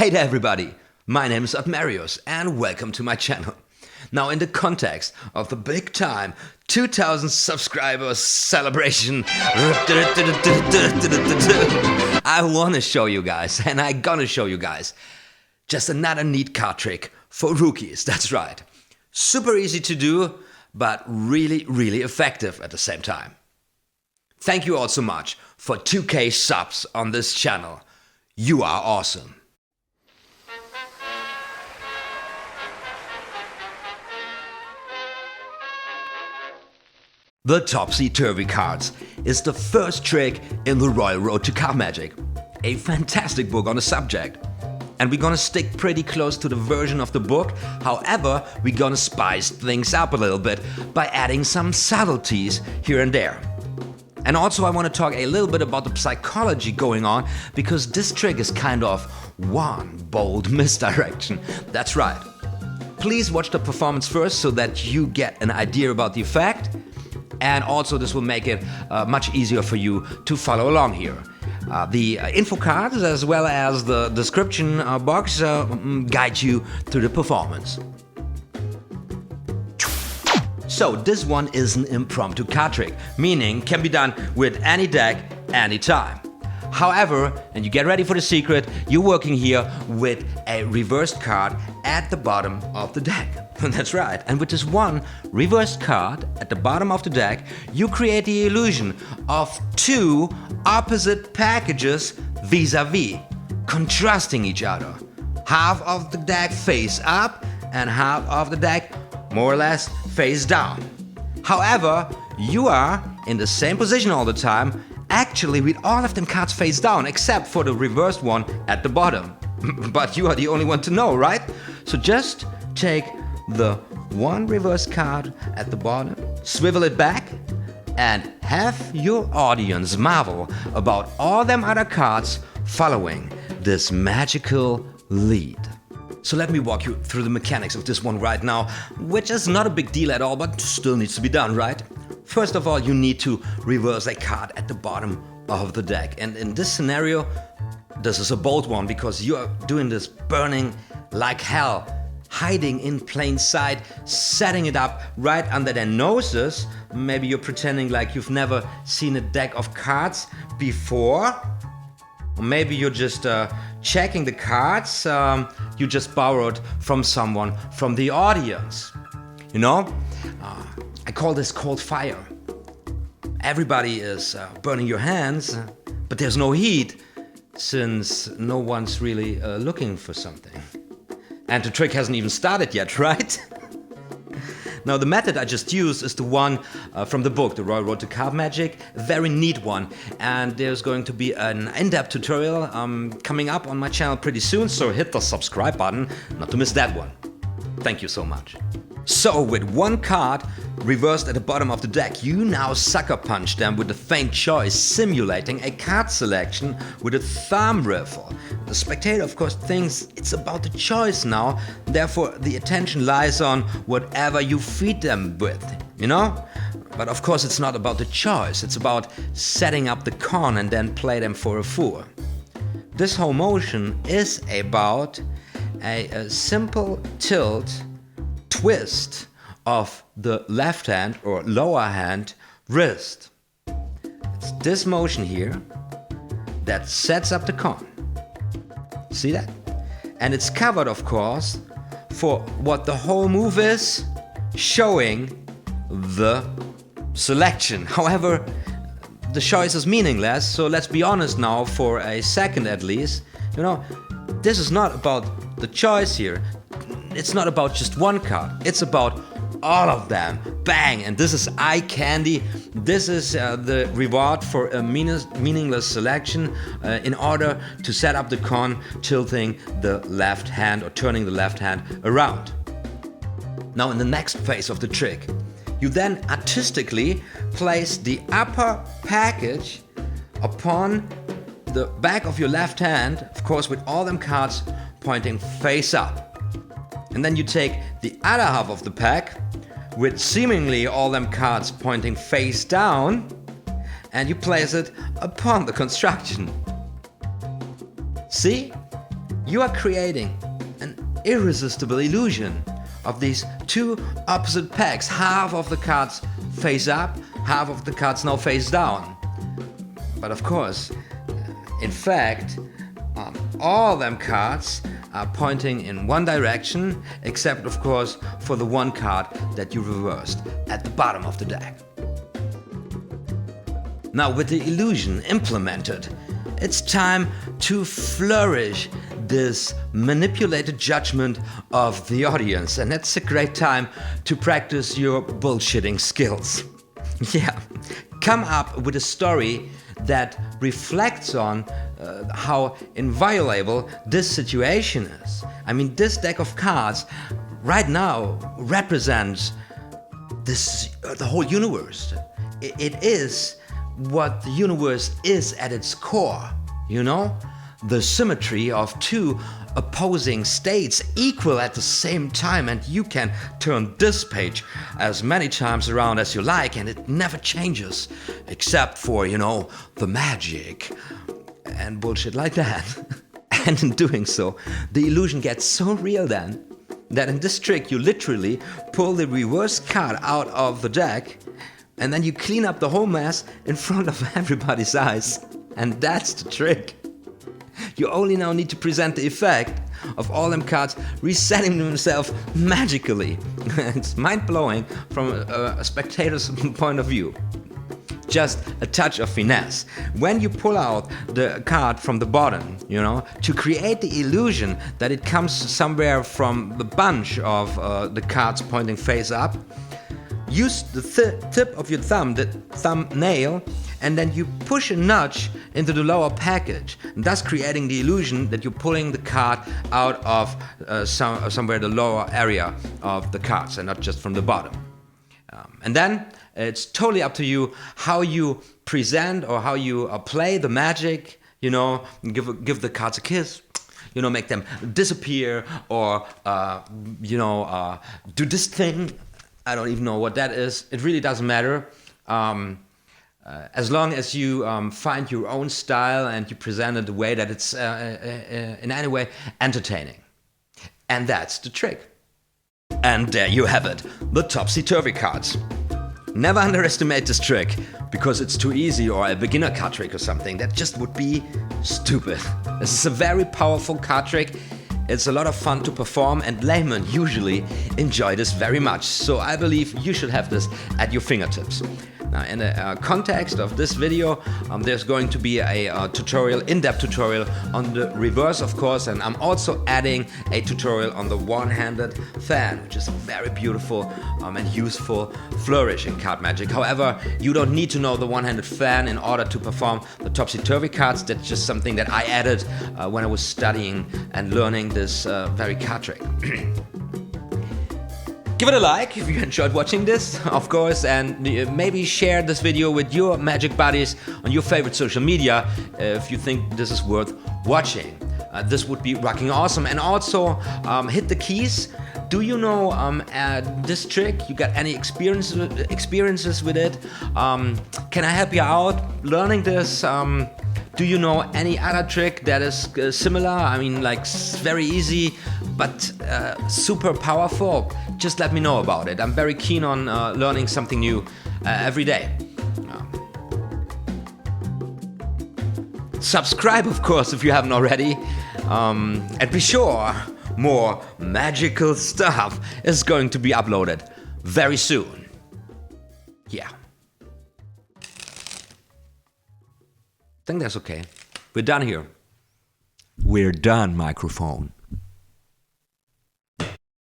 Hey there everybody, my name is OTHMARIUS and welcome to my channel. Now in the context of the big time 2000 subscribers celebration, I want to show you guys, and I'm gonna show you guys, just another neat card trick for rookies, that's right. Super easy to do, but really effective at the same time. Thank you all so much for 2K subs on this channel. You are awesome. The Topsy Turvy Cards is the first trick in the Royal Road to Card Magic, a fantastic book on the subject. And we're gonna stick pretty close to the version of the book, however, we're gonna spice things up a little bit by adding some subtleties here and there. And also I want to talk a little bit about the psychology going on, because this trick is kind of one bold misdirection. That's right. Please watch the performance first so that you get an idea about the effect. And also this will make it much easier for you to follow along here. The info cards as well as the description box guide you through the performance. So this one is an impromptu card trick, meaning can be done with any deck, anytime. However, and you get ready for the secret, you're working here with a reversed card at the bottom of the deck. That's right, and with this one reversed card at the bottom of the deck, you create the illusion of two opposite packages vis-a-vis, contrasting each other. Half of the deck face up and half of the deck more or less face down. However, you are in the same position all the time, actually with all of them cards face down except for the reversed one at the bottom. But you are the only one to know, right? So just take the one reverse card at the bottom, swivel it back, and have your audience marvel about all them other cards following this magical lead. So let me walk you through the mechanics of this one right now, which is not a big deal at all, but still needs to be done, right? First of all, you need to reverse a card at the bottom of the deck. And in this scenario, this is a bold one because you are doing this burning like hell, hiding in plain sight, setting it up right under their noses. Maybe you're pretending like you've never seen a deck of cards before. Or maybe you're just checking the cards you just borrowed from someone from the audience. You know, I call this cold fire. Everybody is burning your hands, but there's no heat since no one's really looking for something. And the trick hasn't even started yet, right? Now the method I just used is the one from the book, The Royal Road to Card Magic, a very neat one. And there's going to be an in-depth tutorial coming up on my channel pretty soon, so hit the subscribe button not to miss that one. Thank you so much. So with one card reversed at the bottom of the deck, you now sucker punch them with a faint choice, simulating a card selection with a thumb riffle. The spectator of course thinks it's about the choice now, therefore the attention lies on whatever you feed them with, you know? But of course it's not about the choice, it's about setting up the con and then play them for a four. This whole motion is about a simple tilt, twist of the left hand or lower hand wrist. It's this motion here that sets up the con. See that? And it's covered, of course, for what the whole move is, showing the selection. However, the choice is meaningless, so let's be honest now for a second at least. You know, this is not about the choice here. It's not about just one card, it's about all of them. Bang! And this is eye candy. This is the reward for a meaningless selection in order to set up the con, tilting the left hand or turning the left hand around. Now in the next phase of the trick, you then artistically place the upper package upon the back of your left hand, of course with all them cards pointing face up. And then you take the other half of the pack with seemingly all them cards pointing face down and you place it upon the construction. See? you are creating an irresistible illusion of these two opposite packs. Half of the cards face up, half of the cards now face down. But of course, in fact, all them cards are pointing in one direction, except of course for the one card that you reversed at the bottom of the deck. Now with the illusion implemented, it's time to flourish this manipulated judgment of the audience, and it's a great time to practice your bullshitting skills. Yeah, come up with a story that reflects on how inviolable this situation is. I mean, this deck of cards right now represents the whole universe. It is what the universe is at its core, you know? The symmetry of two opposing states equal at the same time, and you can turn this page as many times around as you like and it never changes, except for, you know, the magic and bullshit like that. And in doing so, the illusion gets so real then that in this trick you literally pull the reversed card out of the deck and then you clean up the whole mess in front of everybody's eyes. And that's the trick. You only now need to present the effect of all them cards resetting themselves magically. It's mind-blowing from a spectator's point of view. Just a touch of finesse. When you pull out the card from the bottom, you know, to create the illusion that it comes somewhere from the bunch of the cards pointing face up, use the tip of your thumb, the thumbnail, and then you push a nudge into the lower package, thus creating the illusion that you're pulling the card out of somewhere the lower area of the cards and not just from the bottom. And then it's totally up to you how you present or how you play the magic, you know, give the cards a kiss, you know, make them disappear, or, you know, do this thing. I don't even know what that is. It really doesn't matter. As long as you find your own style and you present it the way that it's in any way entertaining. And that's the trick. And there you have it, the Topsy Turvy cards. Never underestimate this trick, because it's too easy, or a beginner card trick or something. That just would be stupid. This is a very powerful card trick. It's a lot of fun to perform, and laymen usually enjoy this very much. So I believe you should have this at your fingertips. Now, in the context of this video, there's going to be a tutorial, in-depth tutorial on the reverse, of course, and I'm also adding a tutorial on the one-handed fan, which is a very beautiful and useful flourish in card magic. However, you don't need to know the one-handed fan in order to perform the Topsy Turvy cards. That's just something that I added when I was studying and learning this very card trick. Give it a like if you enjoyed watching this, of course, and maybe share this video with your magic buddies on your favorite social media if you think this is worth watching. This would be rocking awesome. And also hit the keys. Do you know this trick? You got any experiences with it? Can I help you out learning this? Do you know any other trick that is similar? I mean, like very easy, but super powerful? Just let me know about it. I'm very keen on learning something new every day. Subscribe, of course, if you haven't already. And be sure, more magical stuff is going to be uploaded very soon. Yeah. I think that's okay. We're done here. We're done, microphone.